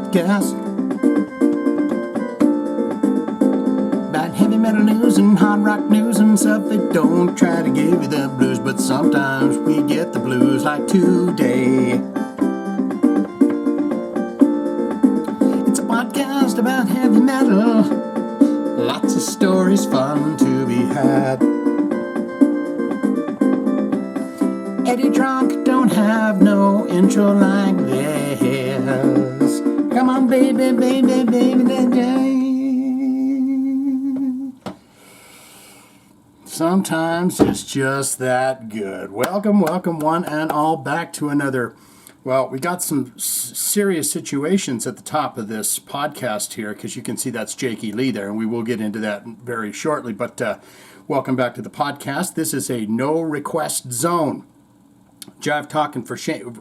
podcast about heavy metal news and hard rock news and stuff. They don't try to give you the blues, but sometimes we get the blues, like today. It's a podcast about heavy metal, lots of stories, fun to be had. Eddie drunk, don't have no intro like this. Come on, baby, baby, baby. Sometimes it's just that good. Welcome, one and all, back to another. Well, we got some serious situations at the top of this podcast here, because you can see that's Jakey Lee there, and we will get into that very shortly. But welcome back to the podcast. This is a no request zone. Jive Talkin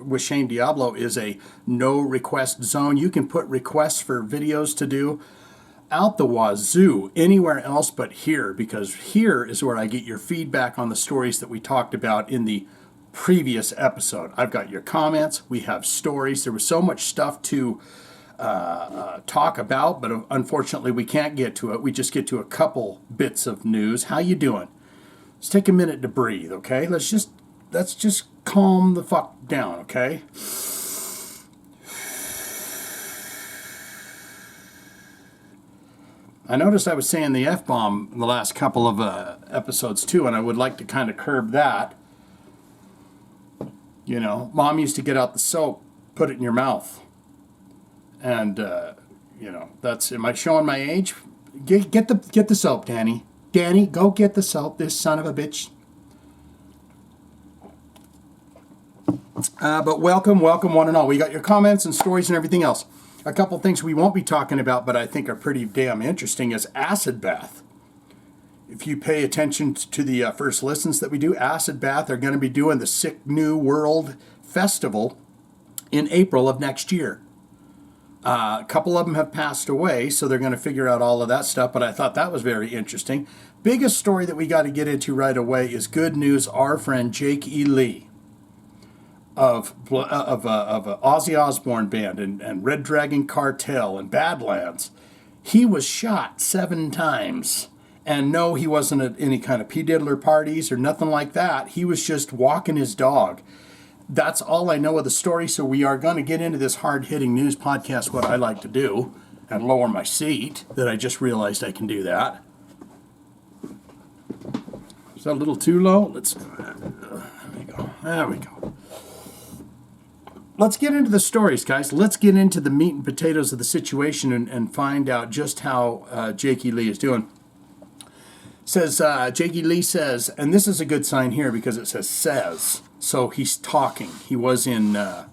with Shane Diablo is a no request zone. You can put requests for videos to do out the wazoo anywhere else but here, because here is where I get your feedback on the stories that we talked about in the previous episode. I've got your comments. We have stories. There was so much stuff to talk about, but unfortunately we can't get to it. We just get to a couple bits of news. How you doing? Let's take a minute to breathe, okay? Let's just calm the fuck down, okay? I noticed I was saying the F-bomb in the last couple of episodes too, and I would like to kind of curb that. You know, Mom used to get out the soap, put it in your mouth. And, you know, that's, am I showing my age? Get the soap, Danny. Danny, go get the soap, this son of a bitch. But welcome, one and all. We got your comments and stories and everything else. A couple things we won't be talking about, but I think are pretty damn interesting, is acid bath. If you pay attention to the first listens that we do, acid bath are going to be doing the Sick New World Festival in April of next year. A couple of them have passed away, so they're going to figure out all of that stuff, but I thought that was very interesting. Biggest story that we got to get into right away is good news. Our friend Jake E. Lee of Ozzy Osbourne Band and Red Dragon Cartel and Badlands, he was shot 7 times. And no, he wasn't at any kind of pee-diddler parties or nothing like that. He was just walking his dog. That's all I know of the story, so we are going to get into this hard-hitting news podcast, what I like to do, and lower my seat, that I just realized I can do that. Is that a little too low? There we go. Let's get into the stories, guys. Let's get into the meat and potatoes of the situation and find out just how Jakey Lee is doing. Says, Jakey Lee says, and this is a good sign here because it says, so he's talking. He was in, I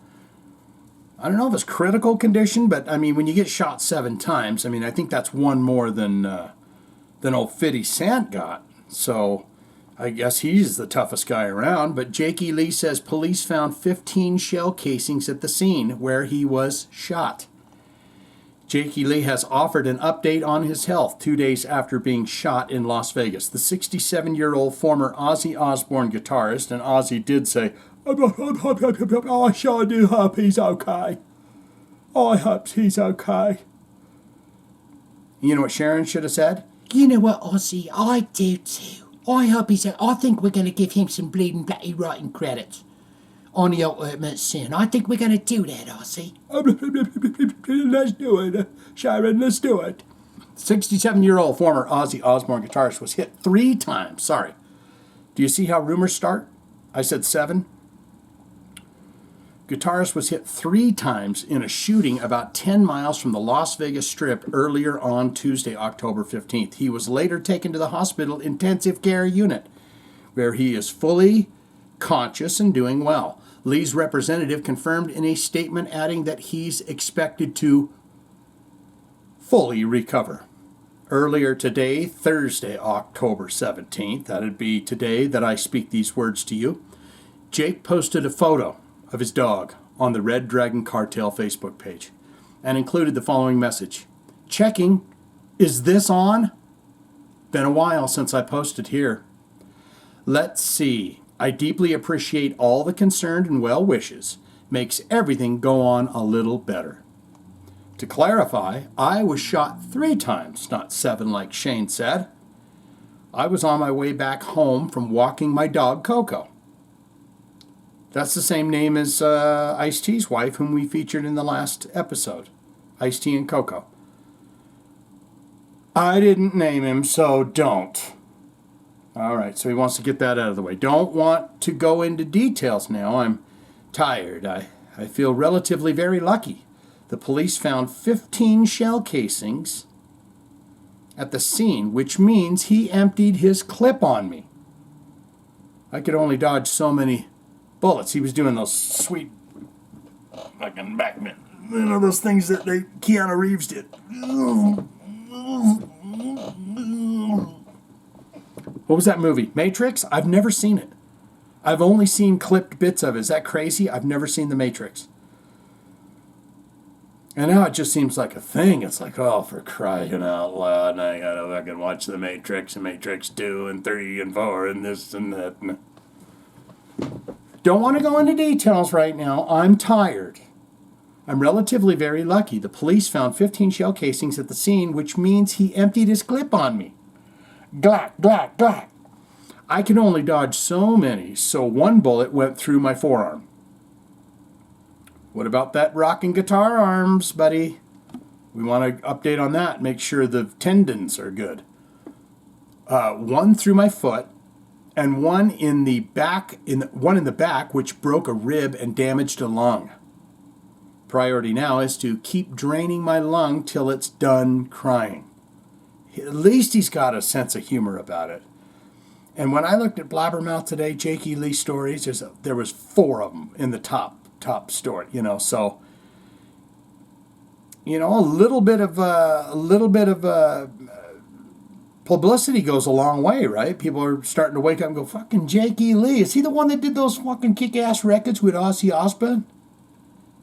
don't know if it's critical condition, but I mean, when you get shot 7 times, I mean, I think that's one more than old 50 Cent got. So I guess he's the toughest guy around. But Jakey Lee says police found 15 shell casings at the scene where he was shot. Jakey Lee has offered an update on his health 2 days after being shot in Las Vegas. The 67-year-old former Ozzy Osbourne guitarist, and Ozzy did say, I sure do hope he's okay. I hope he's okay. You know what Sharon should have said? You know what, Ozzy, I do too. I hope he's. I think we're going to give him some bleeding bloody writing credits on the ultimate sin. I think we're going to do that, Ozzy. Let's do it, Sharon. Let's do it. 67-year-old former Ozzy Osbourne guitarist was hit 3 times. Sorry. Do you see how rumors start? I said 7. Guitarist was hit 3 times in a shooting about 10 miles from the Las Vegas Strip earlier on Tuesday, October 15th. He was later taken to the hospital intensive care unit, where he is fully conscious and doing well. Lee's representative confirmed in a statement, adding that he's expected to fully recover. Earlier today, Thursday, October 17th, that'd be today that I speak these words to you, Jake posted a photo of his dog on the Red Dragon Cartel Facebook page and included the following message. Checking, is this on? Been a while since I posted here. Let's see. I deeply appreciate all the concern and well wishes. Makes everything go on a little better. To clarify, I was shot 3 times, not 7 like Shane said. I was on my way back home from walking my dog, Coco. That's the same name as Ice-T's wife, whom we featured in the last episode. Ice-T and Coco. I didn't name him, so don't. All right, so he wants to get that out of the way. Don't want to go into details now. I'm tired. I feel relatively very lucky. The police found 15 shell casings at the scene, which means he emptied his clip on me. I could only dodge so many bullets. He was doing those sweet fucking backmen. You know, those things that Keanu Reeves did. What was that movie? Matrix? I've never seen it. I've only seen clipped bits of it. Is that crazy? I've never seen The Matrix. And now it just seems like a thing. It's like, oh, for crying out loud, I gotta fucking watch The Matrix and Matrix 2 and 3 and 4 and this and that. Don't want to go into details right now. I'm tired. I'm relatively very lucky. The police found 15 shell casings at the scene, which means he emptied his clip on me. Glack, glack, glack. I can only dodge so many, so one bullet went through my forearm. What about that rocking guitar arms, buddy? We want to update on that. Make sure the tendons are good. One through my foot, and one in the back, which broke a rib and damaged a lung. Priority now is to keep draining my lung till it's done crying. At least he's got a sense of humor about it. And when I looked at Blabbermouth today, Jakey Lee stories, there was 4 of them in the top story, so a little bit of publicity goes a long way, right? People are starting to wake up and go, fucking Jakey Lee, is he the one that did those fucking kick-ass records with Ozzy Osbourne?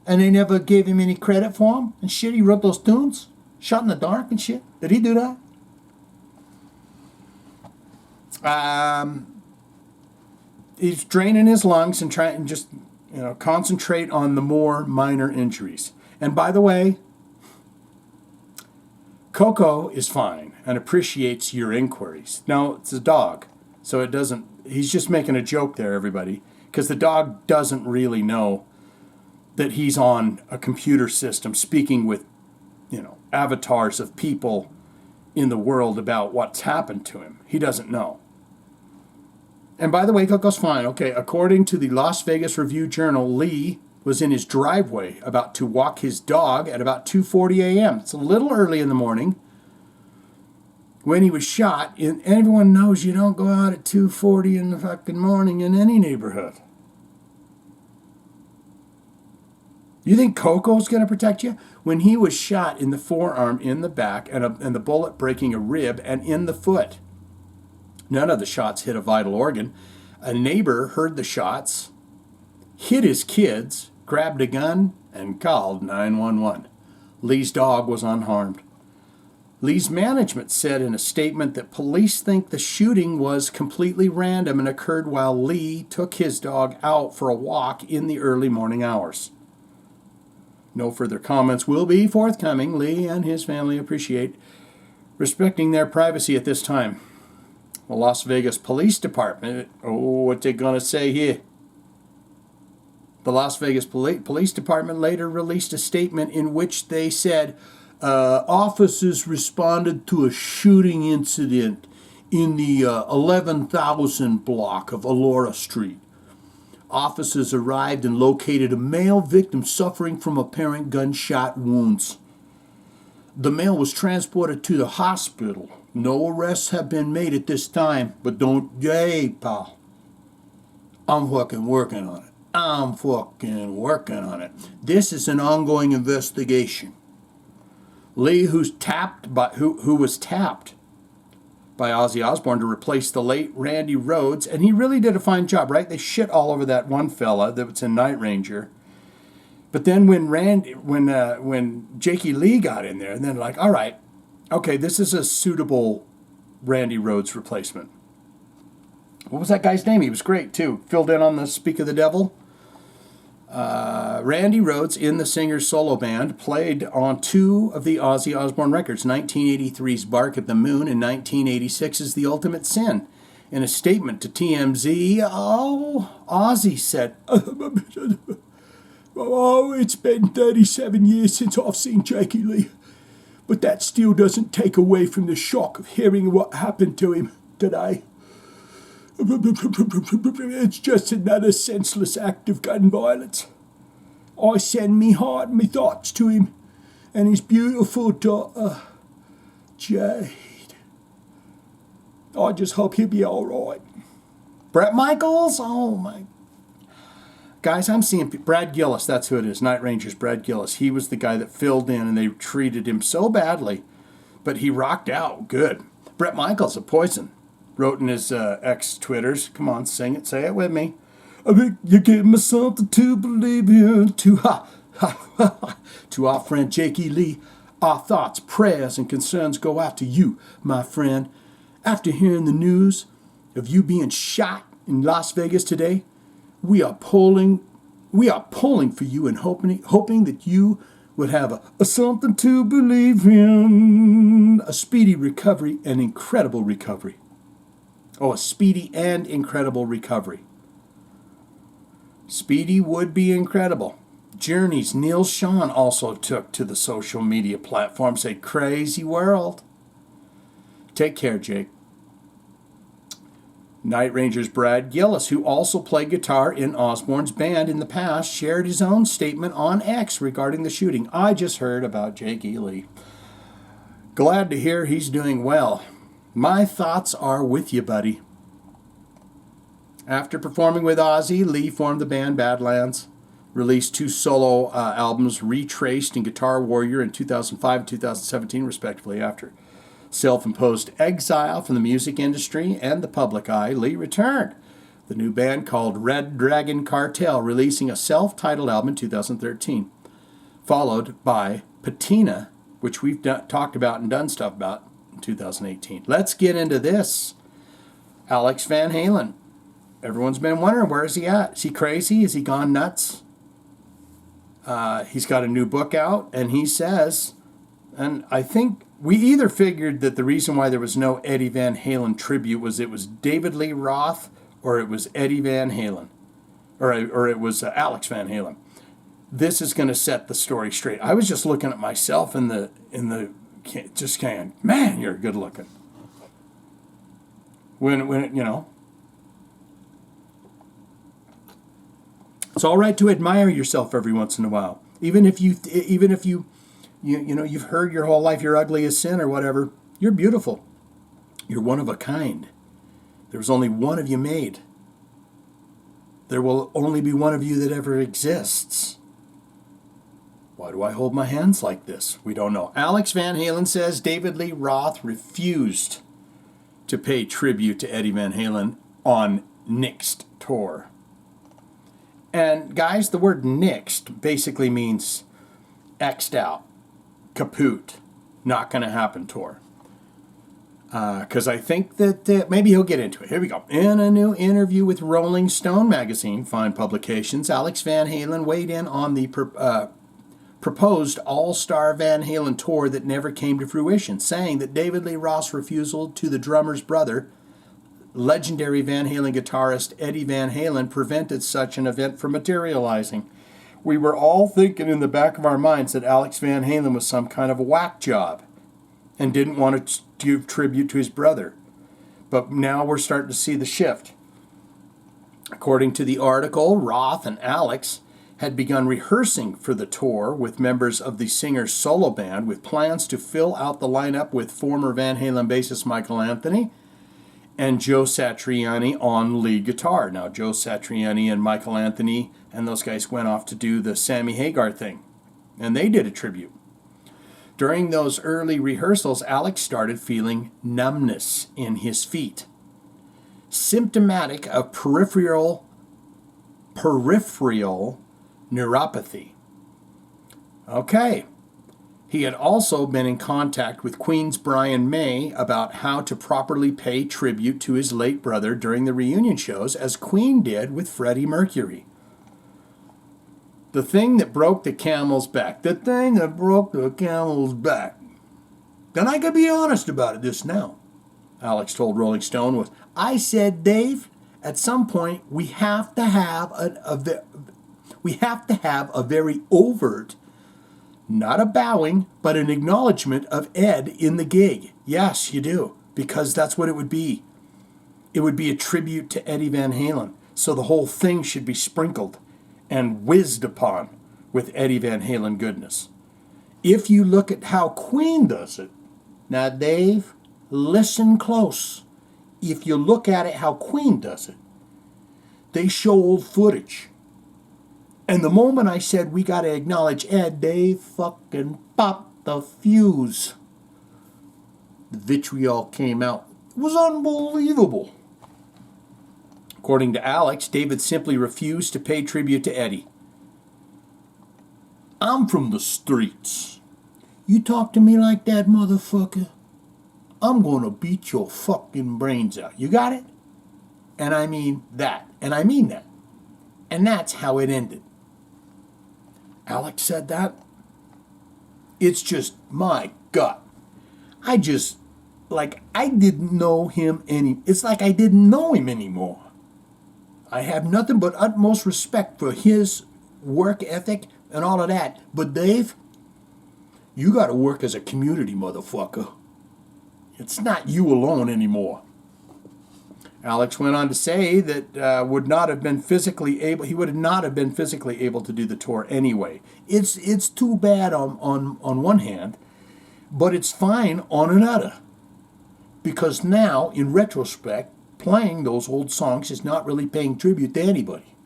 And they never gave him any credit for them and shit. He wrote those tunes, Shot in the Dark and shit. Did he do that? He's draining his lungs and trying and just concentrate on the more minor injuries. And by the way, Coco is fine and appreciates your inquiries. Now, it's a dog, so it doesn't, he's just making a joke there, everybody, because the dog doesn't really know that he's on a computer system speaking with, avatars of people in the world about what's happened to him. He doesn't know. And by the way, Coco's fine. Okay, according to the Las Vegas Review-Journal, Lee was in his driveway about to walk his dog at about 2:40 a.m. It's a little early in the morning when he was shot. And everyone knows you don't go out at 2:40 in the fucking morning in any neighborhood. You think Coco's going to protect you? When he was shot in the forearm, in the back, and the bullet breaking a rib, and in the foot. None of the shots hit a vital organ. A neighbor heard the shots, hit his kids, grabbed a gun, and called 911. Lee's dog was unharmed. Lee's management said in a statement that police think the shooting was completely random and occurred while Lee took his dog out for a walk in the early morning hours. No further comments will be forthcoming. Lee and his family appreciate respecting their privacy at this time. The Las Vegas Police Department, what they gonna say here? The Las Vegas Police Department later released a statement in which they said, officers responded to a shooting incident in the 11,000 block of Elora Street. Officers arrived and located a male victim suffering from apparent gunshot wounds. The male was transported to the hospital. No arrests have been made at this time, but hey, pal, I'm fucking working on it. This is an ongoing investigation. Lee, who was tapped by Ozzy Osbourne to replace the late Randy Rhoads, and he really did a fine job, right? They shit all over that one fella that was in Night Ranger. But then when Jakey Lee got in there, and then like, all right, okay, this is a suitable Randy Rhoads replacement. What was that guy's name? He was great too. Filled in on the Speak of the Devil. Randy Rhoads in the singer's solo band played on two of the Ozzy Osbourne records, 1983's Bark at the Moon and 1986's The Ultimate Sin. In a statement to TMZ, Ozzy said, "Oh, it's been 37 years since I've seen Jakey Lee, but that still doesn't take away from the shock of hearing what happened to him today. It's just another senseless act of gun violence. I send me heart and me thoughts to him and his beautiful daughter, Jade. I just hope he'll be all right." Brett Michaels? Oh, my. Guys, I'm seeing Brad Gillis. That's who it is. Night Ranger's Brad Gillis. He was the guy that filled in, and they treated him so badly, but he rocked out good. Brett Michaels of Poison wrote in his ex-Twitters, come on, sing it, say it with me. "I think you give me something to believe in, to our friend Jakey Lee. Our thoughts, prayers, and concerns go out to you, my friend. After hearing the news of you being shot in Las Vegas today, we are pulling for you and hoping that you would have a something to believe in, a speedy recovery and incredible recovery." Oh, a speedy and incredible recovery. Speedy would be incredible. Journey's Neil Sean also took to the social media platform, said, "Crazy world." Take care, Jake. Night Ranger's Brad Gillis, who also played guitar in Osbourne's band in the past, shared his own statement on X regarding the shooting. "I just heard about Jakey Lee. Glad to hear he's doing well. My thoughts are with you, buddy." After performing with Ozzy, Lee formed the band Badlands, released two solo albums, Retraced and Guitar Warrior in 2005 and 2017, respectively. After self-imposed exile from the music industry and the public eye, Lee returned. The new band called Red Dragon Cartel, releasing a self-titled album in 2013, followed by Patina, which we've talked about and done stuff about in 2018. Let's get into this. Alex Van Halen. Everyone's been wondering, where is he at? Is he crazy? Is he gone nuts? He's got a new book out, and he says, and I think we either figured that the reason why there was no Eddie Van Halen tribute was it was David Lee Roth or it was Eddie Van Halen, or it was Alex Van Halen. This is going to set the story straight. I was just looking at myself in the just saying, man, you're good looking. When you know, it's all right to admire yourself every once in a while, even if you you've heard your whole life you're ugly as sin or whatever. You're beautiful. You're one of a kind. There was only one of you made. There will only be one of you that ever exists. Why do I hold my hands like this? We don't know. Alex Van Halen says David Lee Roth refused to pay tribute to Eddie Van Halen on Nixed tour. And guys, the word nixed basically means X'd out, kaput, not going to happen tour. Because I think that maybe he'll get into it. Here we go. In a new interview with Rolling Stone magazine, fine publications, Alex Van Halen weighed in on the proposed all-star Van Halen tour that never came to fruition, saying that David Lee Roth's refusal to the drummer's brother, legendary Van Halen guitarist Eddie Van Halen, prevented such an event from materializing. We were all thinking in the back of our minds that Alex Van Halen was some kind of a whack job and didn't want to give tribute to his brother. But now we're starting to see the shift. According to the article, Roth and Alex had begun rehearsing for the tour with members of the singer's solo band, with plans to fill out the lineup with former Van Halen bassist Michael Anthony and Joe Satriani on lead guitar. Now, Joe Satriani and Michael Anthony and those guys went off to do the Sammy Hagar thing, and they did a tribute. During those early rehearsals, Alex started feeling numbness in his feet, symptomatic of peripheral neuropathy. Okay. He had also been in contact with Queen's Brian May about how to properly pay tribute to his late brother during the reunion shows, as Queen did with Freddie Mercury. The thing that broke the camel's back. The thing that broke the camel's back. And I can be honest about it this now, Alex told Rolling Stone, was, I said, Dave, at some point we have to have a very overt, not a bowing, but an acknowledgement of Ed in the gig. Yes, you do, because that's what it would be. It would be a tribute to Eddie Van Halen. So the whole thing should be sprinkled and whizzed upon with Eddie Van Halen goodness. If you look at how Queen does it, now Dave, listen close. If you look at it how Queen does it, they show old footage. And the moment I said we got to acknowledge Ed, Dave fucking popped the fuse. The vitriol came out. It was unbelievable. According to Alex, David simply refused to pay tribute to Eddie. I'm from the streets. You talk to me like that, motherfucker, I'm gonna beat your fucking brains out. You got it? And I mean that. And I mean that. And that's how it ended. Alex said that. It's just, my God. I didn't know him it's like I didn't know him anymore. I have nothing but utmost respect for his work ethic and all of that. But Dave, you got to work as a community, motherfucker. It's not you alone anymore. Alex went on to say that he would not have been physically able to do the tour anyway. It's too bad on one hand, but it's fine on another. Because now, in retrospect, playing those old songs is not really paying tribute to anybody.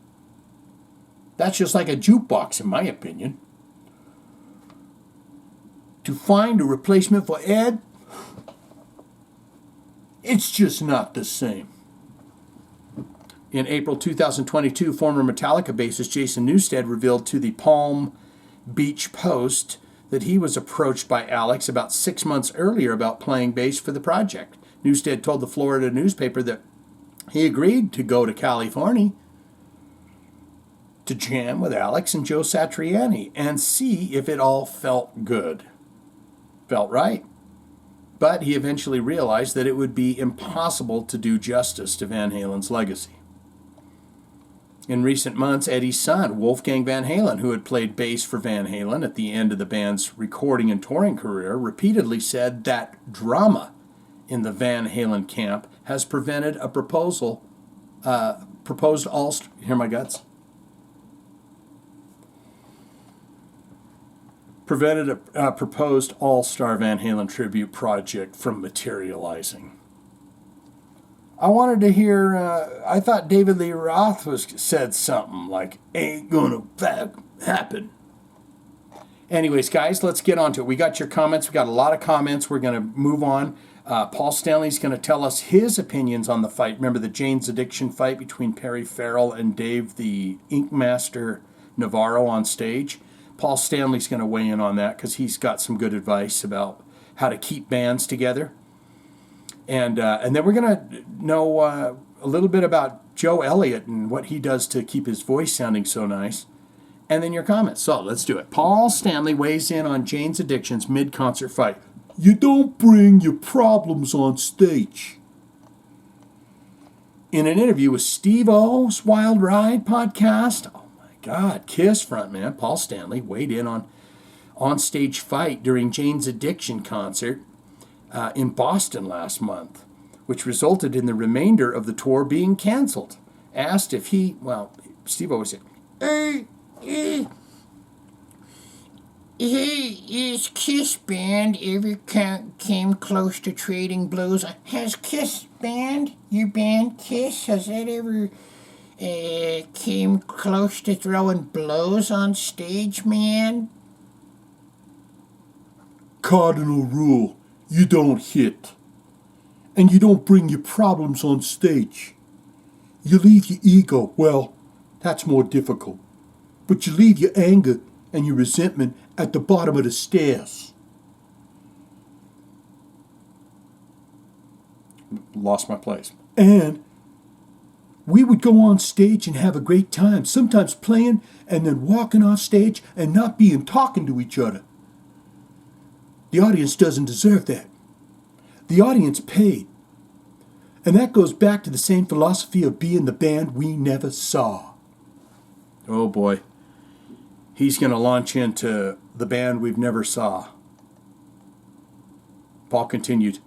That's just like a jukebox, in my opinion. To find a replacement for Ed, it's just not the same. In April 2022, former Metallica bassist Jason Newsted revealed to the Palm Beach Post that he was approached by Alex about 6 months earlier about playing bass for the project. Newsted told the Florida newspaper that he agreed to go to California to jam with Alex and Joe Satriani and see if it all felt good. Felt right. But he eventually realized that it would be impossible to do justice to Van Halen's legacy. In recent months, Eddie's son, Wolfgang Van Halen, who had played bass for Van Halen at the end of the band's recording and touring career, repeatedly said that drama in the Van Halen camp has prevented a proposed all-star Van Halen tribute project from materializing. I wanted to hear, I thought David Lee Roth said something like, ain't gonna happen. Anyways, guys, let's get on to it. We got your comments. We got a lot of comments. We're going to move on. Paul Stanley's going to tell us his opinions on the fight. Remember the Jane's Addiction fight between Perry Farrell and Dave, the Ink Master Navarro, on stage? Paul Stanley's going to weigh in on that because he's got some good advice about how to keep bands together. And then we're going to know a little bit about Joe Elliot and what he does to keep his voice sounding so nice. And then your comments. So let's do it. Paul Stanley weighs in on Jane's Addiction's mid-concert fight. You don't bring your problems on stage. In an interview with Steve O's Wild Ride podcast, oh my God, Kiss frontman Paul Stanley weighed in on stage fight during Jane's Addiction concert in Boston last month, which resulted in the remainder of the tour being canceled. Asked if Steve O said, Hey, is Kiss Band ever came close to trading blows? Has Kiss Band, your band Kiss, has that ever came close to throwing blows on stage, man? Cardinal rule, you don't hit. And you don't bring your problems on stage. You leave your ego, well, that's more difficult. But you leave your anger and your resentment at the bottom of the stairs. Lost my place. And we would go on stage and have a great time, sometimes playing and then walking off stage and not being talking to each other. The audience doesn't deserve that. The audience paid. And that goes back to the same philosophy of being the band we never saw. Oh boy. He's going to launch into the band we've never saw. Paul continued,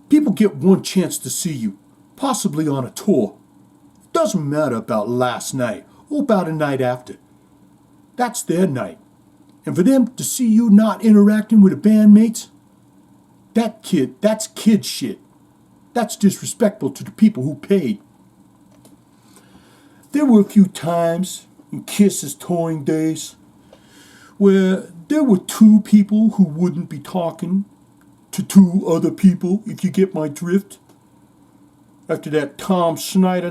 People get one chance to see you, possibly on a tour. It doesn't matter about last night or about a night after. That's their night. And for them to see you not interacting with the bandmates, that's kid shit. That's disrespectful to the people who paid. There were a few times in Kiss's touring days where there were two people who wouldn't be talking to two other people, if you get my drift. After that Tom Snyder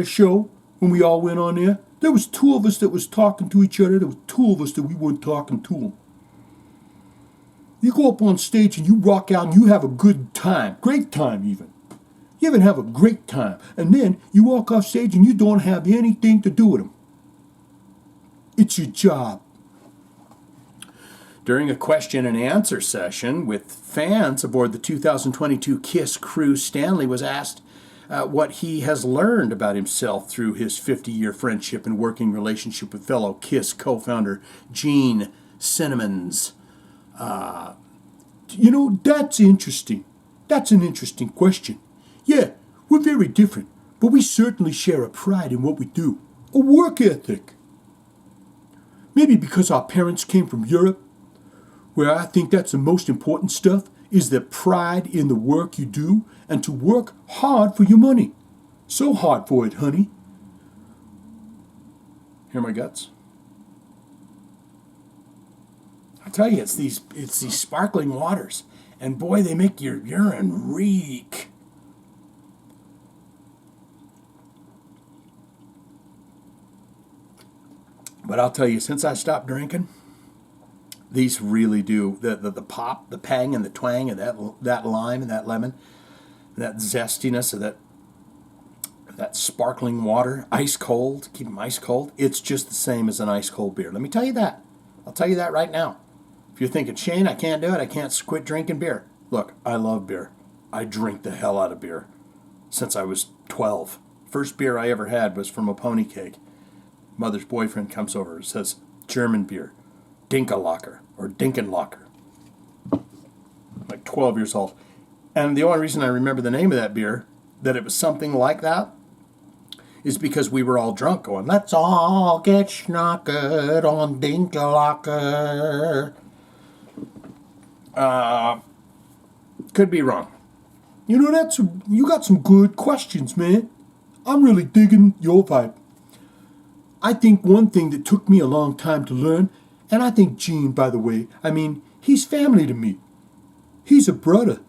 show, when we all went on there was two of us that was talking to each other. There was two of us that we weren't talking to them. You go up on stage and you rock out and you have a good time, great time even. You even have a great time. And then you walk off stage and you don't have anything to do with them. It's your job. during a question and answer session with fans aboard the 2022 Kiss cruise, Stanley was asked what he has learned about himself through his 50-year friendship and working relationship with fellow Kiss co-founder Gene Simmons. That's interesting. That's an interesting question. Yeah, we're very different, but we certainly share a pride in what we do, a work ethic. Maybe because our parents came from Europe, where I think that's the most important stuff, is the pride in the work you do and to work hard for your money. So hard for it, honey. Hear my guts? I tell you, it's these sparkling waters, and boy, they make your urine reek. But I'll tell you, since I stopped drinking, these really do the pop, the pang, and the twang of that lime and that lemon, that zestiness of that sparkling water, ice cold, keep them ice cold. It's just the same as an ice cold beer. Let me tell you that. I'll tell you that right now. If you're thinking, Shane, I can't do it, I can't quit drinking beer. Look, I love beer. I drink the hell out of beer since I was 12. First beer I ever had was from a pony cake. Mother's boyfriend comes over and says, German beer, Dinkerlocker or Dinkenlocker. Like 12 years old. And the only reason I remember the name of that beer, that it was something like that, is because we were all drunk going, let's all get schnockered on Dinkerlocker. Could be wrong. You got some good questions, man. I'm really digging your vibe. I think one thing that took me a long time to learn, and I think Gene, by the way, he's family to me. He's a brother.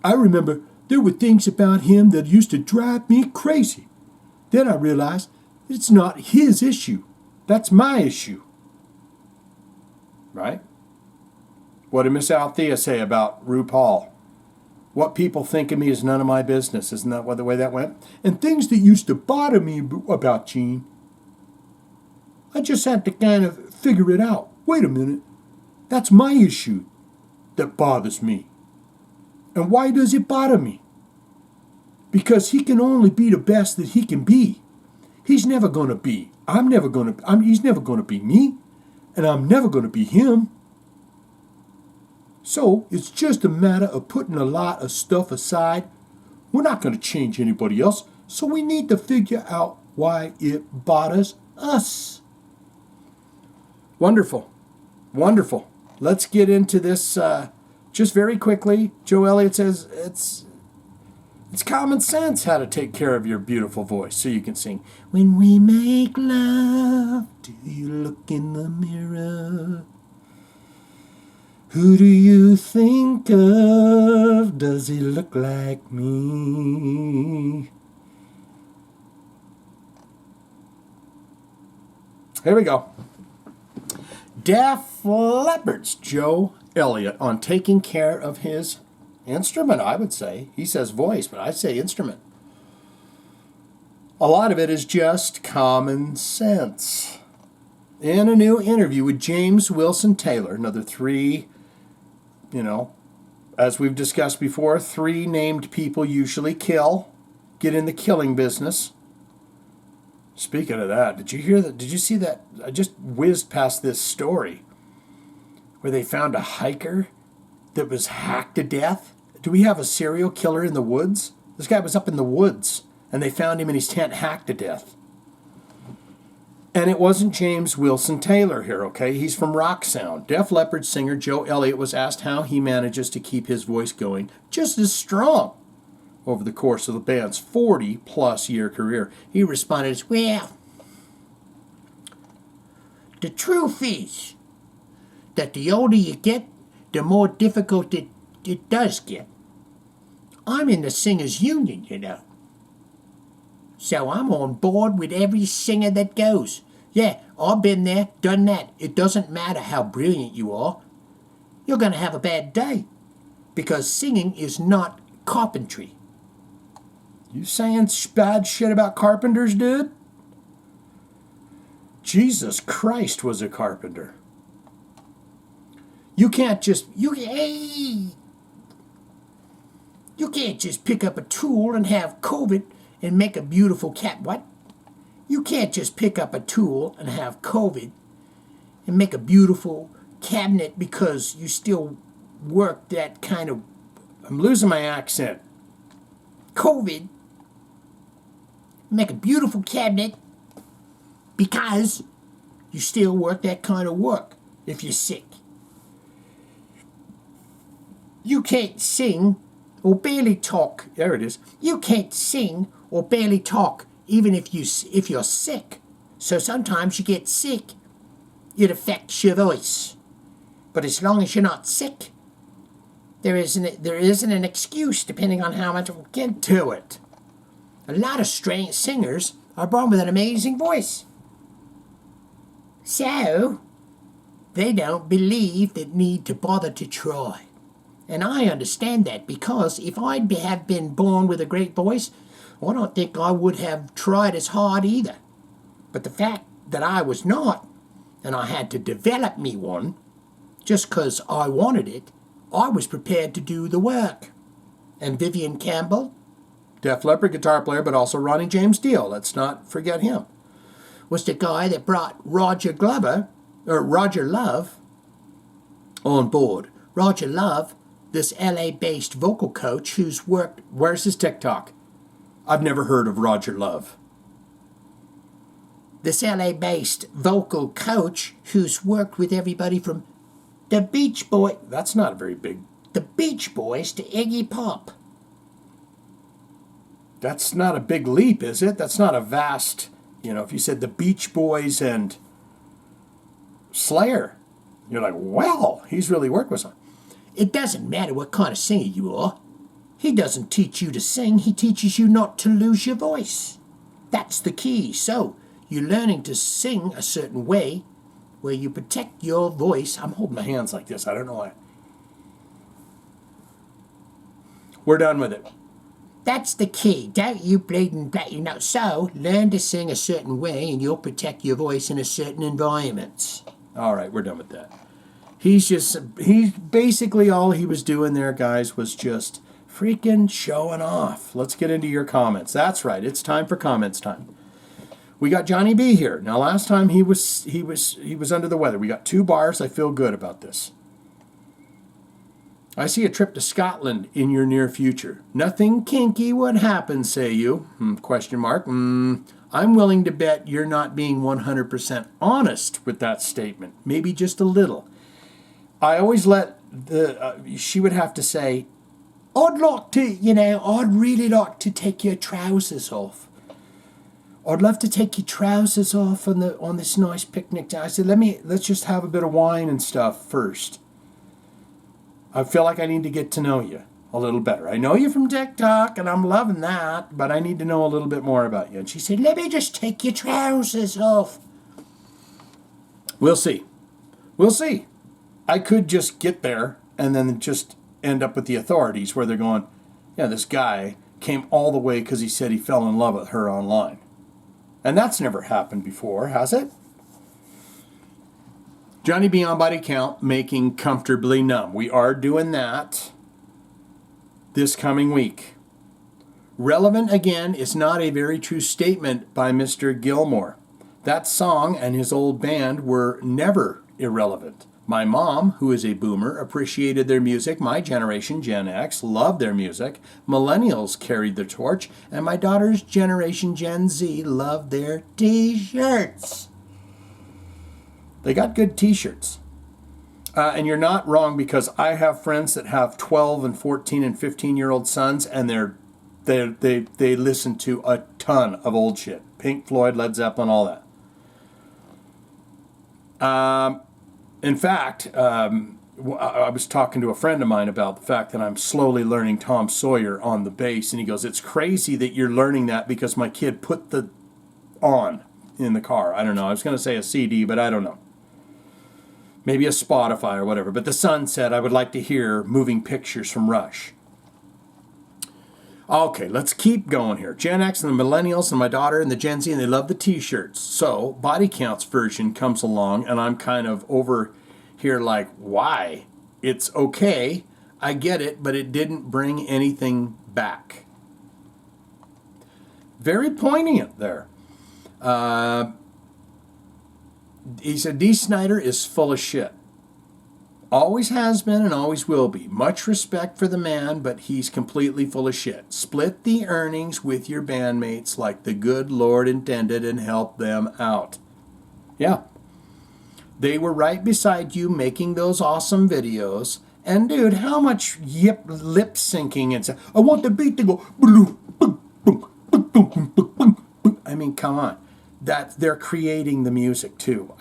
I remember there were things about him that used to drive me crazy. Then I realized it's not his issue. That's my issue. Right? What did Miss Althea say about RuPaul? What people think of me is none of my business. Isn't that the way that went? And things that used to bother me about Gene, I just had to kind of figure it out. Wait a minute. That's my issue that bothers me. And why does it bother me? Because he can only be the best that he can be. He's never going to be. He's never going to be me. And I'm never going to be him. So it's just a matter of putting a lot of stuff aside. We're not going to change anybody else. So we need to figure out why it bothers us. Wonderful. Wonderful. Let's get into this just very quickly. Joe Elliott says it's common sense how to take care of your beautiful voice so you can sing. When we make love, do you look in the mirror? Who do you think of? Does he look like me? Here we go. Def Leppard's Joe Elliott on taking care of his instrument, I would say. He says voice, but I'd say instrument. A lot of it is just common sense. In a new interview with James Wilson Taylor, another three, as we've discussed before, three named people usually get in the killing business. Speaking of that, did you hear that? Did you see that? I just whizzed past this story where they found a hiker that was hacked to death. Do we have a serial killer in the woods? This guy was up in the woods, and they found him in his tent hacked to death. And it wasn't James Wilson Taylor here, okay? He's from Rock Sound. Def Leppard singer Joe Elliott was asked how he manages to keep his voice going just as strong over the course of the band's 40-plus year career. He responded, Well, the truth is that the older you get, the more difficult it does get. I'm in the singers' union, you know. So I'm on board with every singer that goes. Yeah, I've been there, done that. It doesn't matter how brilliant you are. You're going to have a bad day. Because singing is not carpentry. You saying bad shit about carpenters, dude? Jesus Christ was a carpenter. You can't just pick up a tool and have COVID and make a beautiful What? You can't just pick up a tool and have COVID and make a beautiful cabinet because you still work that kind of... I'm losing my accent. COVID. Make a beautiful cabinet because you still work that kind of work if you're sick. You can't sing or barely talk. There it is. You can't sing or barely talk even if you're sick. So sometimes you get sick, it affects your voice. But as long as you're not sick, there isn't an excuse depending on how much we'll get to it. A lot of strange singers are born with an amazing voice. So they don't believe they need to bother to try. And I understand that because if I'd have been born with a great voice, I don't think I would have tried as hard either. But the fact that I was not, and I had to develop me one, just 'cause I wanted it, I was prepared to do the work. And Vivian Campbell, Def Leppard guitar player, but also Ronnie James Dio, let's not forget him, was the guy that brought Roger Love on board. Roger Love, this LA-based vocal coach who's worked... Where's his TikTok? I've never heard of Roger Love. This LA-based vocal coach who's worked with everybody from the Beach Boys... That's not very big. The Beach Boys to Iggy Pop. That's not a big leap, is it? That's not a vast... if you said the Beach Boys and Slayer, you're like, well, he's really worked with some. It doesn't matter what kind of singer you are. He doesn't teach you to sing. He teaches you not to lose your voice. That's the key. So, you're learning to sing a certain way where you protect your voice. I'm holding my hands like this. I don't know why. We're done with it. That's the key. Don't you bleeding black, So, learn to sing a certain way and you'll protect your voice in a certain environment. All right, we're done with that. He's basically all he was doing there, guys, was just freaking showing off. Let's get into your comments. That's right. It's time for comments time. We got Johnny B here. Now, last time he was under the weather. We got 2 bars. I feel good about this. I see a trip to Scotland in your near future. Nothing kinky would happen, say you? Question mark. I'm willing to bet you're not being 100% honest with that statement. Maybe just a little. I always let she would have to say, I'd really like to take your trousers off. I'd love to take your trousers off on this nice picnic day. I said, let's just have a bit of wine and stuff first. I feel like I need to get to know you a little better. I know you from TikTok, and I'm loving that, but I need to know a little bit more about you. And she said, let me just take your trousers off. We'll see. We'll see. I could just get there and then just end up with the authorities where they're going, yeah, this guy came all the way because he said he fell in love with her online. And that's never happened before, has it? Johnny B on body count, making comfortably numb. We are doing that this coming week. Relevant again is not a very true statement by Mr. Gilmore. That song and his old band were never irrelevant. My mom, who is a boomer, appreciated their music. My generation, Gen X, loved their music. Millennials carried the torch. And my daughter's generation, Gen Z, loved their t-shirts. They got good t-shirts. And you're not wrong, because I have friends that have 12 and 14 and 15-year-old sons, and they listen to a ton of old shit. Pink Floyd, Led Zeppelin, all that. In fact, I was talking to a friend of mine about the fact that I'm slowly learning Tom Sawyer on the bass, and he goes, "It's crazy that you're learning that because my kid put the on in the car." I don't know. I was going to say a CD, but I don't know. Maybe a Spotify or whatever. But the son said, "I would like to hear Moving Pictures from Rush." Okay, let's keep going here. Gen X and the Millennials and my daughter and the Gen Z, and they love the t-shirts. So, Body Count's version comes along, and I'm kind of over here like, why? It's okay, I get it, but it didn't bring anything back. Very poignant there. He said, D. Snyder is full of shit. Always has been and always will be. Much respect for the man, but he's completely full of shit. Split the earnings with your bandmates like the good Lord intended and help them out. Yeah. They were right beside you making those awesome videos. And dude, how much lip syncing and stuff. I want the beat to go. I mean, come on. That they're creating the music too.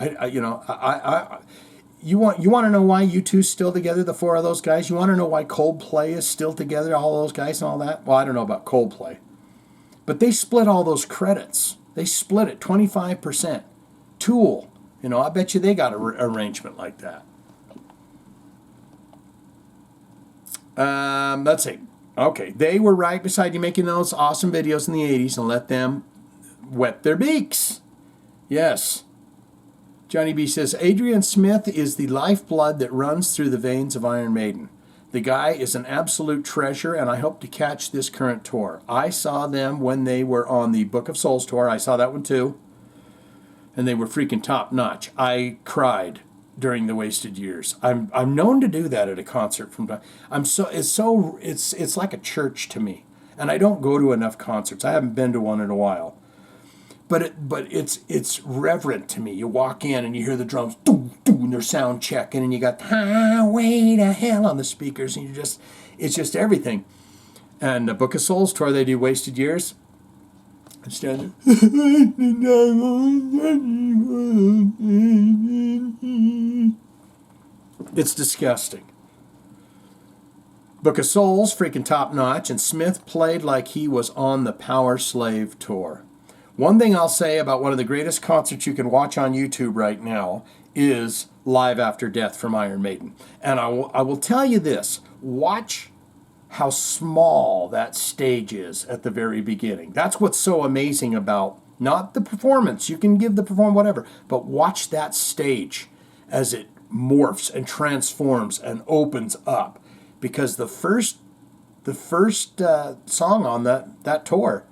You want to know why U2's still together, the four of those guys? You want to know why Coldplay is still together, all those guys and all that? Well, I don't know about Coldplay. But they split all those credits. They split it 25%. Tool, I bet you they got an arrangement like that. Let's see. Okay, they were right beside you making those awesome videos in the 80s, and let them wet their beaks. Yes. Johnny B says, Adrian Smith is the lifeblood that runs through the veins of Iron Maiden. The guy is an absolute treasure, and I hope to catch this current tour. I saw them when they were on the Book of Souls tour. I saw that one too. And they were freaking top notch. I cried during the Wasted Years. I'm known to do that at a concert from time. It's like a church to me. And I don't go to enough concerts. I haven't been to one in a while. But it's reverent to me. You walk in and you hear the drums, doo, doo, and they're sound checking, and you got Highway to Hell on the speakers, and it's just everything. And the Book of Souls tour, they do Wasted Years. I'm standing there. It's disgusting. Book of Souls, freaking top notch, and Smith played like he was on the Power Slave tour. One thing I'll say about one of the greatest concerts you can watch on YouTube right now is Live After Death from Iron Maiden. And I will tell you this, watch how small that stage is at the very beginning. That's what's so amazing about, not the performance, you can give the performance whatever, but watch that stage as it morphs and transforms and opens up. Because the first song on that tour,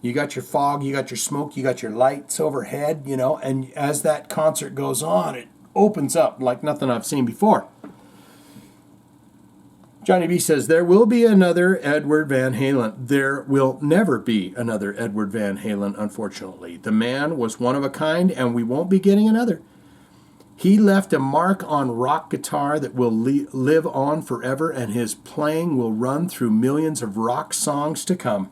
you got your fog, you got your smoke, you got your lights overhead, and as that concert goes on, it opens up like nothing I've seen before. Johnny B says, there will be another Edward Van Halen. There will never be another Edward Van Halen, unfortunately. The man was one of a kind, and we won't be getting another. He left a mark on rock guitar that will live on forever, and his playing will run through millions of rock songs to come.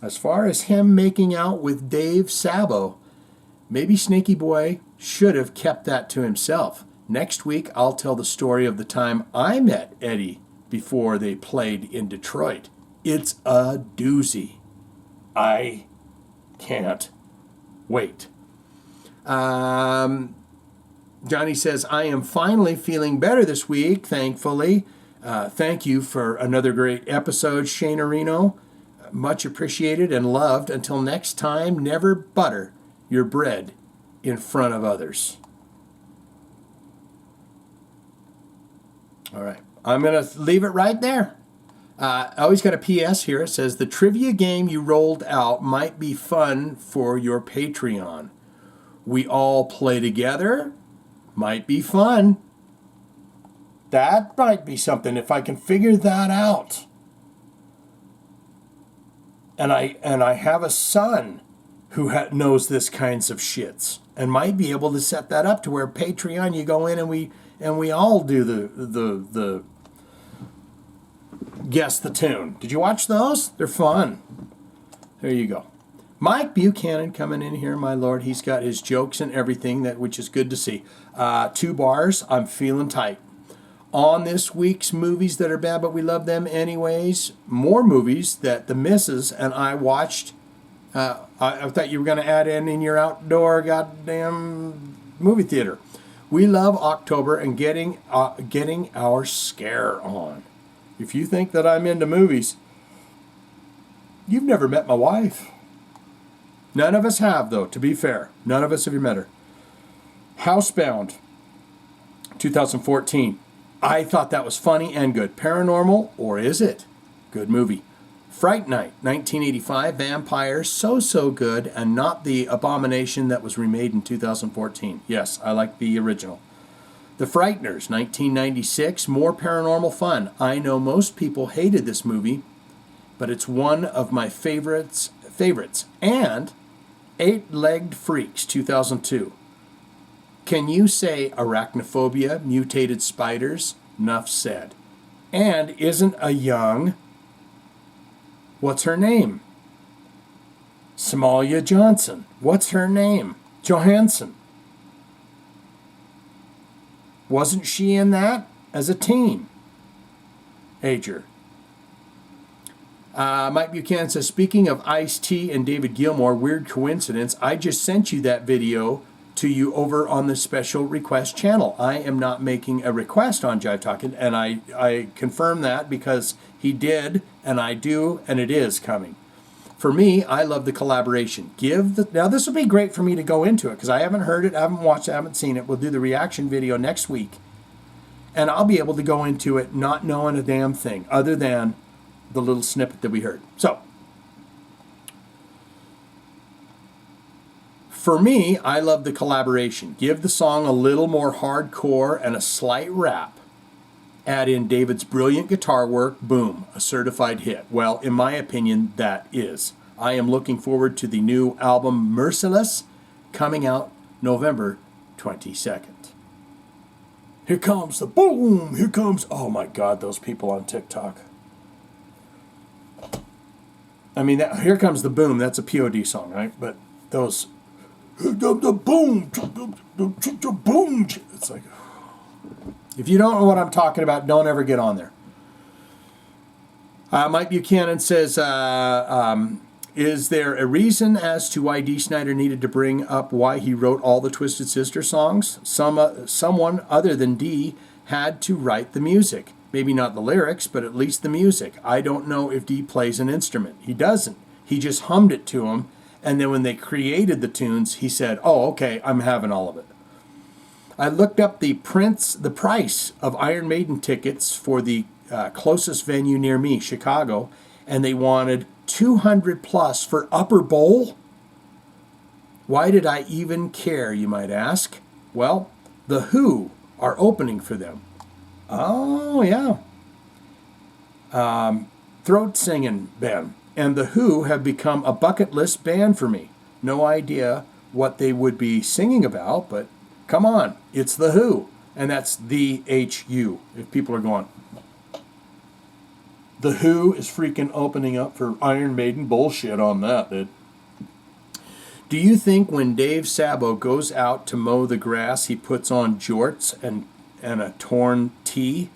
As far as him making out with Dave Sabo, maybe Snaky Boy should have kept that to himself. Next week, I'll tell the story of the time I met Eddie before they played in Detroit. It's a doozy. I can't wait. Johnny says, I am finally feeling better this week, thankfully. Thank you for another great episode, Shane Areno. Much appreciated and loved. Until next time, never butter your bread in front of others. All right. I'm going to leave it right there. I always got a PS here. It says, the trivia game you rolled out might be fun for your Patreon. We all play together. Might be fun. That might be something if I can figure that out. And I have a son who knows this kinds of shits and might be able to set that up to where Patreon, you go in and we all do the guess the tune. Did you watch those? They're fun. There you go. Mike Buchanan coming in here, my lord. He's got his jokes and everything, which is good to see. 2 bars. I'm feeling tight. On this week's movies that are bad, but we love them anyways. More movies that the missus and I watched. I thought you were going to add in your outdoor goddamn movie theater. We love October and getting our scare on. If you think that I'm into movies, you've never met my wife. None of us have, though, to be fair. None of us have met her. Housebound, 2014. I thought that was funny and good. Paranormal, or is it? Good movie. Fright Night, 1985. Vampires, so good, and not the abomination that was remade in 2014. Yes, I like the original. The Frighteners, 1996. More paranormal fun. I know most people hated this movie, but it's one of my favorites. And Eight-Legged Freaks, 2002. Can you say arachnophobia, mutated spiders? Nuff said. And isn't a young... What's her name? Somalia Johnson. What's her name? Johansson. Wasn't she in that as a teen? Ager. Mike Buchanan says, speaking of Ice-T and David Gilmour, weird coincidence, I just sent you that video to you over on the special request channel. I am not making a request on Jive Talkin, and I confirm that because he did, and I do, and it is coming. For me, I love the collaboration. Now this will be great for me to go into it because I haven't heard it, I haven't watched it, I haven't seen it. We'll do the reaction video next week, and I'll be able to go into it not knowing a damn thing other than the little snippet that we heard. So, for me, I love the collaboration. Give the song a little more hardcore and a slight rap. Add in David's brilliant guitar work, boom, a certified hit. Well, in my opinion, that is. I am looking forward to the new album Merciless coming out November 22nd. Here comes the boom, here comes, oh my God, those people on TikTok. I mean, here comes the boom, that's a POD song, right? But those, the boom, the boom, it's like, if you don't know what I'm talking about, don't ever get on there. Mike Buchanan says, is there a reason as to why Dee Snider needed to bring up why he wrote all the Twisted Sister songs? Someone other than Dee had to write the music. Maybe not the lyrics, but at least the music. I don't know if Dee plays an instrument. He doesn't. He just hummed it to him, and then when they created the tunes, he said, oh, okay, I'm having all of it. I looked up the price of Iron Maiden tickets for the closest venue near me, Chicago, and they wanted $200 plus for Upper Bowl. Why did I even care, you might ask? Well, The Who are opening for them. Oh, yeah. Throat singing band. And The Who have become a bucket list band for me. No idea what they would be singing about, but come on, it's The Who. And that's the H-U, if people are going. The Who is freaking opening up for Iron Maiden. Bullshit on that, dude. Do you think when Dave Sabo goes out to mow the grass, he puts on jorts and a torn tee,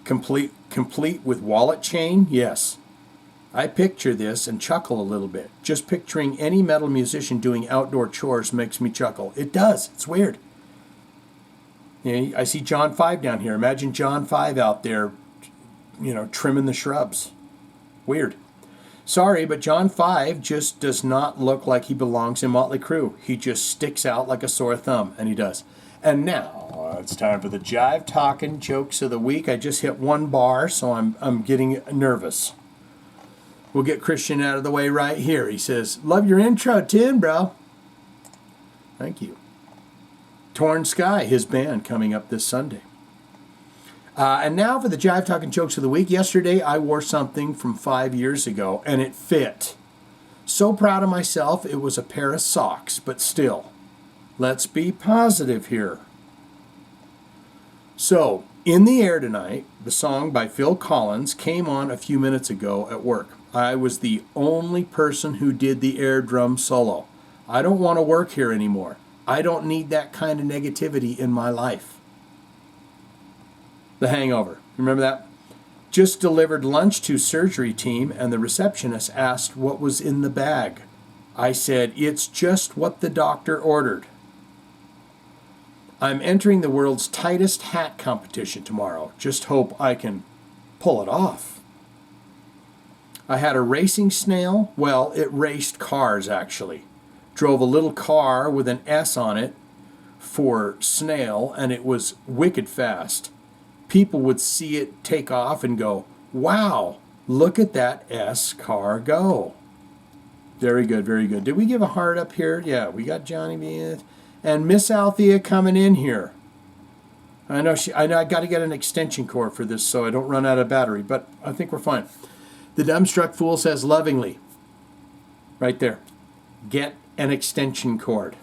complete with wallet chain? Yes. I picture this and chuckle a little bit. Just picturing any metal musician doing outdoor chores makes me chuckle. It does. It's weird. You know, I see John 5 down here. Imagine John 5 out there, trimming the shrubs. Weird. Sorry, but John 5 just does not look like he belongs in Motley Crue. He just sticks out like a sore thumb, and he does. And now it's time for the Jive Talkin jokes of the week. I just hit one bar, so I'm getting nervous. We'll get Christian out of the way right here. He says, "Love your intro tune, bro." Thank you. Torn Sky, his band, coming up this Sunday. And now for the Jive Talkin jokes of the week. Yesterday, I wore something from 5 years ago, and it fit. So proud of myself, it was a pair of socks, but still, let's be positive here. So, In the Air Tonight, the song by Phil Collins, came on a few minutes ago at work. I was the only person who did the air drum solo. I don't want to work here anymore. I don't need that kind of negativity in my life. The Hangover. Remember that? Just delivered lunch to surgery team, and the receptionist asked what was in the bag. I said, "It's just what the doctor ordered." I'm entering the world's tightest hat competition tomorrow. Just hope I can pull it off. I had a racing snail. Well, it raced cars, actually. Drove a little car with an S on it for snail, and it was wicked fast. People would see it take off and go, "Wow, look at that S car go." Very good, very good. Did we give a heart up here? Yeah, we got Johnny B. And Miss Althea coming in here. I know I got to get an extension cord for this so I don't run out of battery, but I think we're fine. The Dumbstruck Fool says lovingly, right there, get an extension cord.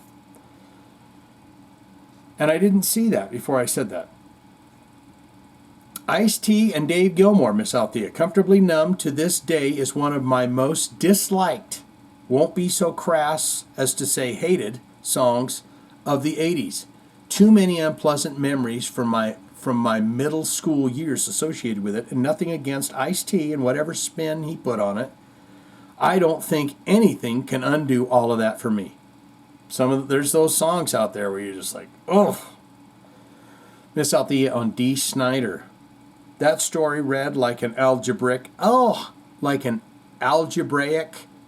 And I didn't see that before I said that. Ice-T and Dave Gilmour, Miss Althea. Comfortably Numb to this day is one of my most disliked, won't be so crass as to say hated, songs of the 80s. Too many unpleasant memories from my middle school years associated with it, and nothing against Ice-T and whatever spin he put on it. I don't think anything can undo all of that for me. There's those songs out there where you're just like, oh. Miss Althea on D. Snyder. That story read like an algebraic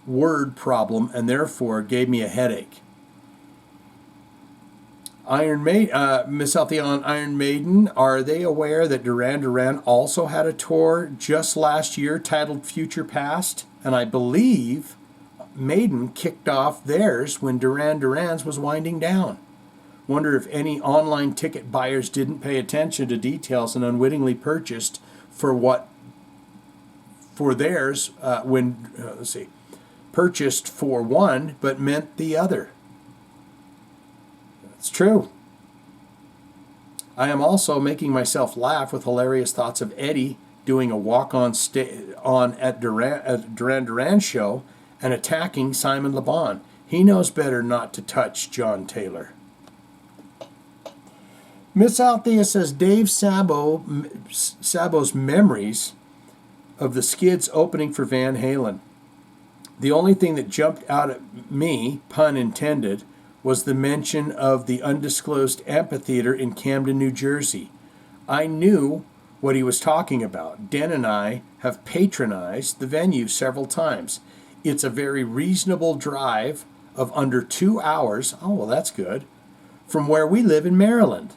word problem, and therefore gave me a headache. Miss Althea on Iron Maiden. Are they aware that Duran Duran also had a tour just last year titled Future Past? And I believe Maiden kicked off theirs when Duran Duran's was winding down. Wonder if any online ticket buyers didn't pay attention to details and unwittingly purchased theirs purchased for one but meant the other. It's true. I am also making myself laugh with hilarious thoughts of Eddie doing a walk at Duran Duran show and attacking Simon Le Bon. He knows better not to touch John Taylor. Miss Althea says Dave Sabo's memories of the Skids opening for Van Halen. The only thing that jumped out at me, pun intended, was the mention of the undisclosed amphitheater in Camden, New Jersey. I knew what he was talking about. Den and I have patronized the venue several times. It's a very reasonable drive of under 2 hours, oh well that's good, from where we live in Maryland.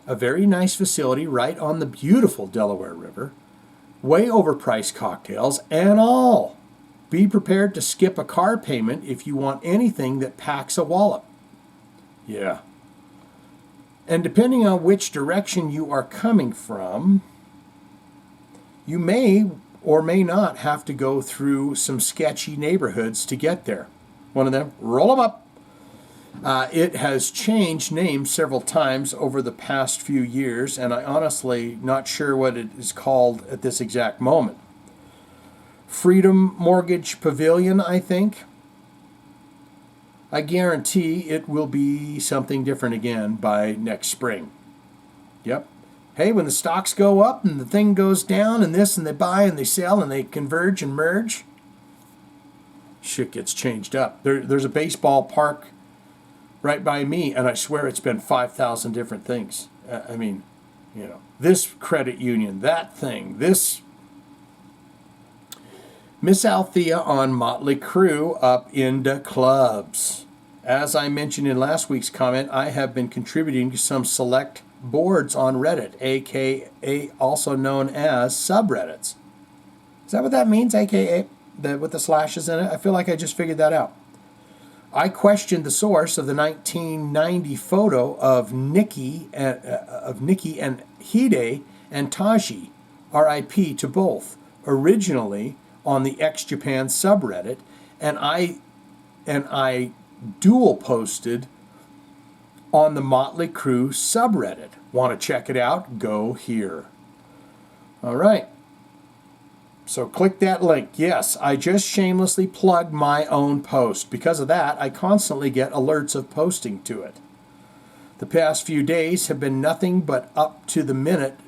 A very nice facility right on the beautiful Delaware River. Way overpriced cocktails and all. Be prepared to skip a car payment if you want anything that packs a wallop. Yeah. And depending on which direction you are coming from, you may or may not have to go through some sketchy neighborhoods to get there. One of them, roll them up. It has changed names several times over the past few years, and I honestly not sure what it is called at this exact moment. Freedom Mortgage Pavilion, I think. I guarantee it will be something different again by next spring. Yep. Hey, when the stocks go up and the thing goes down and this and they buy and they sell and they converge and merge, shit gets changed up. There's a baseball park right by me, and I swear it's been 5,000 different things. I mean, this credit union, that thing, this. Miss Althea on Motley Crue up into clubs. As I mentioned in last week's comment, I have been contributing to some select boards on Reddit, aka also known as subreddits. Is that what that means, aka with the slashes in it? I feel like I just figured that out. I questioned the source of the 1990 photo of Nikki and Hide and Taji, R.I.P. to both, originally on the X Japan subreddit, and I dual posted on the Motley Crue subreddit. Want to check it out? Go here. All right. So click that link. Yes, I just shamelessly plugged my own post. Because of that, I constantly get alerts of posting to it. The past few days have been nothing but up-to-the-minute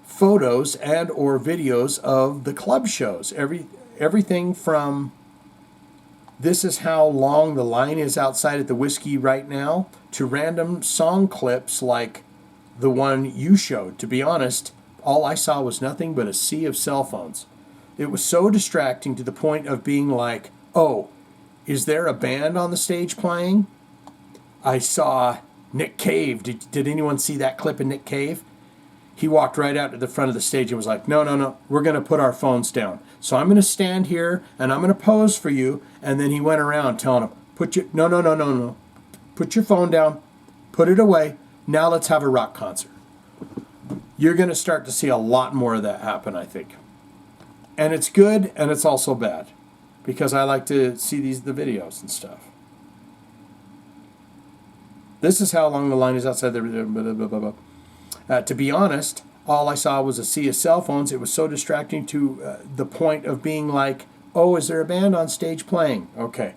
photos and or videos of the club shows. Everything from this is how long the line is outside at the Whiskey right now to random song clips like the one you showed. To be honest, all I saw was nothing but a sea of cell phones. It was so distracting to the point of being like, oh, is there a band on the stage playing? I saw Nick Cave. Did anyone see that clip of Nick Cave? He walked right out to the front of the stage and was like, no, we're going to put our phones down. So I'm going to stand here and I'm going to pose for you. And then he went around telling him, no. Put your phone down. Put it away. Now let's have a rock concert. You're going to start to see a lot more of that happen, I think. And it's good and it's also bad because I like to see the videos and stuff. This is how long the line is outside the... Blah, blah, blah, blah. To be honest, all I saw was a sea of cell phones. It was so distracting to the point of being like, oh, is there a band on stage playing? Okay.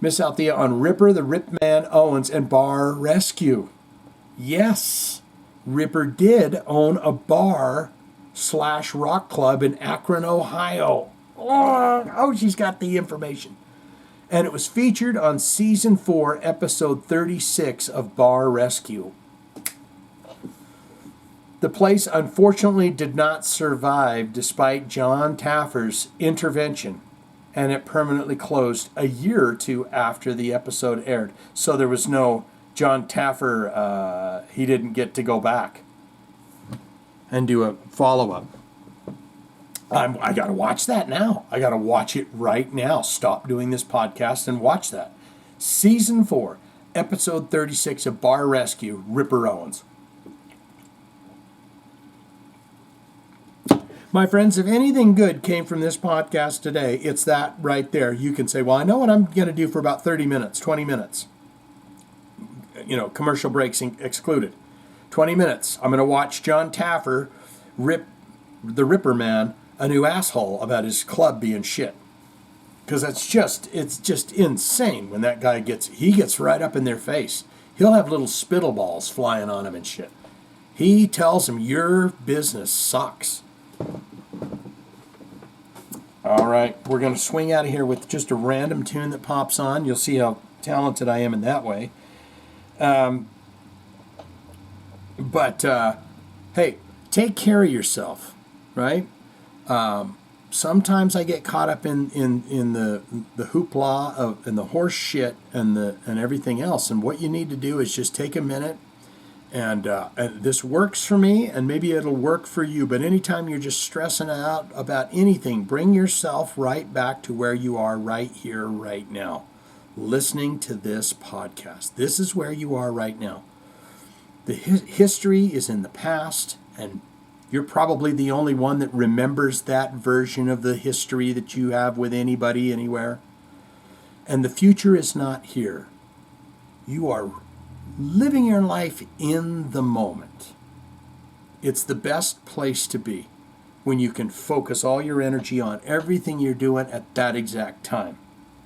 Miss Althea on Ripper, the Ripman Owens, and Bar Rescue. Yes, Ripper did own a bar/rock club in Akron, Ohio. Oh, she's got the information. And it was featured on Season 4, Episode 36 of Bar Rescue. The place unfortunately did not survive despite John Taffer's intervention, and it permanently closed a year or two after the episode aired. So there was no John Taffer, he didn't get to go back and do a follow-up. I got to watch that now. I got to watch it right now. Stop doing this podcast and watch that. Season 4, Episode 36 of Bar Rescue, Ripper Owens. My friends, if anything good came from this podcast today, it's that right there. You can say, well, I know what I'm going to do for about 30 minutes, 20 minutes. You know, commercial breaks excluded. 20 minutes. I'm going to watch John Taffer rip the Ripper Man a new asshole about his club being shit. Because it's just insane when that guy gets right up in their face. He'll have little spittle balls flying on him and shit. He tells them, your business sucks. All right, we're going to swing out of here with just a random tune that pops on. You'll see how talented I am in that way. Hey, take care of yourself, right? Sometimes I get caught up in the hoopla and the horse shit and everything else. And what you need to do is just take a minute. And this works for me, and maybe it'll work for you. But anytime you're just stressing out about anything, bring yourself right back to where you are right here, right now, listening to this podcast. This is where you are right now. The history is in the past, and you're probably the only one that remembers that version of the history that you have with anybody, anywhere. And the future is not here. You are living your life in the moment. It's the best place to be when you can focus all your energy on everything you're doing at that exact time.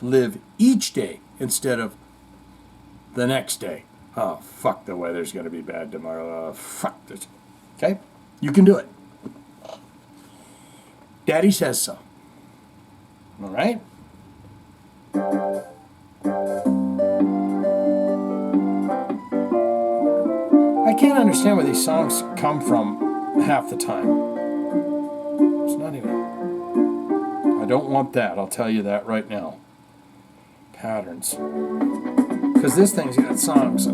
Live each day instead of the next day. Oh, fuck, the weather's going to be bad tomorrow. Oh, fuck this. Okay? You can do it. Daddy says so. All right? I can't understand where these songs come from half the time. It's not even... I don't want that. I'll tell you that right now. Patterns. Because this thing's got songs.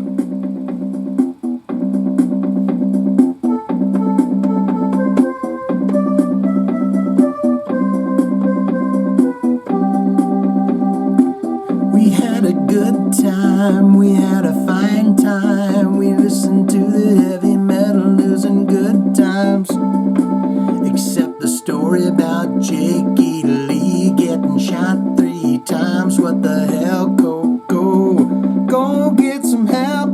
We had a good time, we had a fine time. We listened to the heavy metal news and good times. Except the story about Jakey Lee getting shot 3 times. What the hell? Go get some help.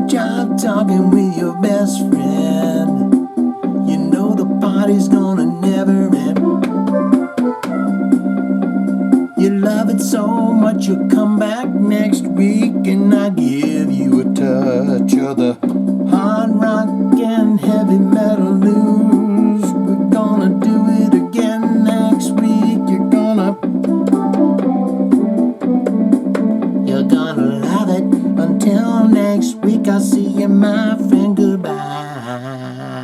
Jive talking with your best friend. You know the party's gonna never end. You love it so much you'll come back next week, and I'll give you a touch of the hard rock and heavy metal news. We're gonna do it again next week. You're gonna love it. Until next week, I'll see you, my friend. Goodbye.